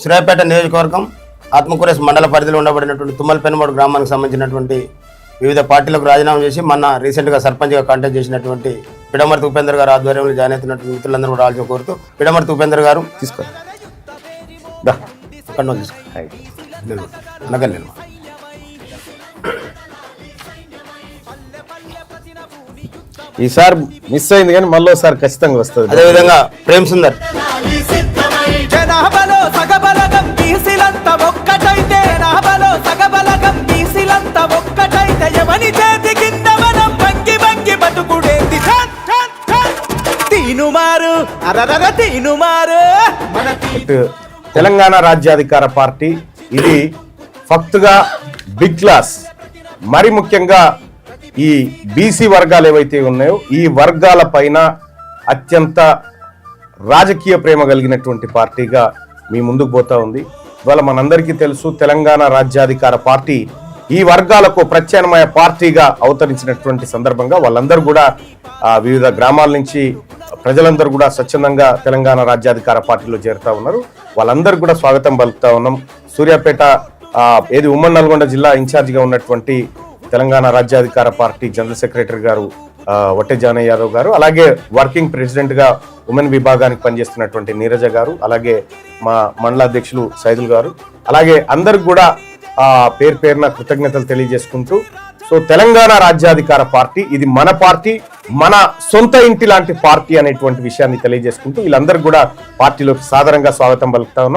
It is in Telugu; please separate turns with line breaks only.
సూర్యాపేట నియోజకవర్గం ఆత్మకూరేస్ మండల పరిధిలో ఉండబడినటువంటి తుమ్మలపెనుమడు గ్రామానికి సంబంధించినటువంటి వివిధ పార్టీలకు రాజీనామా చేసి మొన్న రీసెంట్గా సర్పంచ్గా కాంటాక్ట్ చేసినటువంటి పిడమర్తి ఉపేందర్ గారు ఆధ్వర్యంలో జాయిన్ అవుతున్నటువంటి మిత్రులందరూ కూడా రావాల్సి కోరుతూ పిడమర్తి ఉపేందర్ గారు తీసుకోండి
ఈసారి మిస్ అయింది కానీ మళ్ళీ ఒకసారి ఖచ్చితంగా వస్తుంది.
అదేవిధంగా ప్రేమ్ సుందర్
జనాభాలో సగబలగం బీసీలంతా ఒక్కటైతే నాభాలో సగబలగం బీసీలంతా ఒక్కటైతే ఎవని చేతి కింద మనం వంగి వంగి బతుకుడేంది తీనుమారు అరరర తీనుమారు
తెలంగాణ రాజ్యాధికార పార్టీ ఇది ఫక్తుగా బిగ్ క్లాస్, మరి ముఖ్యంగా ఈ బీసీ వర్గాలు ఏవైతే ఉన్నాయో ఈ వర్గాల పైన అత్యంత రాజకీయ ప్రేమ కలిగినటువంటి పార్టీగా మీ ముందుకు పోతా ఉంది. ఇవాళ మనందరికీ తెలుసు తెలంగాణ రాజ్యాధికార పార్టీ ఈ వర్గాలకు ప్రత్యామ్నాయ పార్టీగా అవతరించినటువంటి సందర్భంగా వాళ్ళందరూ కూడా వివిధ గ్రామాల నుంచి ప్రజలందరూ కూడా స్వచ్ఛందంగా తెలంగాణ రాజ్యాధికార పార్టీలో చేరుతా ఉన్నారు. వాళ్ళందరూ కూడా స్వాగతం పలుకుతా ఉన్నాం. సూర్యాపేట ఉమ్మడి నల్గొండ జిల్లా ఇన్ఛార్జిగా ఉన్నటువంటి తెలంగాణ రాజ్యాధికార పార్టీ జనరల్ సెక్రటరీ గారు వట్టె జానయ్య యాదవ్ గారు, అలాగే వర్కింగ్ ప్రెసిడెంట్ గా ఉమెన్ విభాగానికి పనిచేస్తున్నటువంటి నీరజ గారు, అలాగే మా మండల అధ్యక్షులు సైదుల్ గారు, అలాగే అందరికి కూడా పేరు పేరున కృతజ్ఞతలు తెలియజేసుకుంటూ, సో తెలంగాణ రాజ్యాధికార పార్టీ ఇది మన పార్టీ, మన సొంత ఇంటి లాంటి పార్టీ అనేటువంటి విషయాన్ని తెలియజేసుకుంటూ వీళ్ళందరికీ కూడా పార్టీలోకి సాదరంగా స్వాగతం పలుకుతా ఉన్నాం.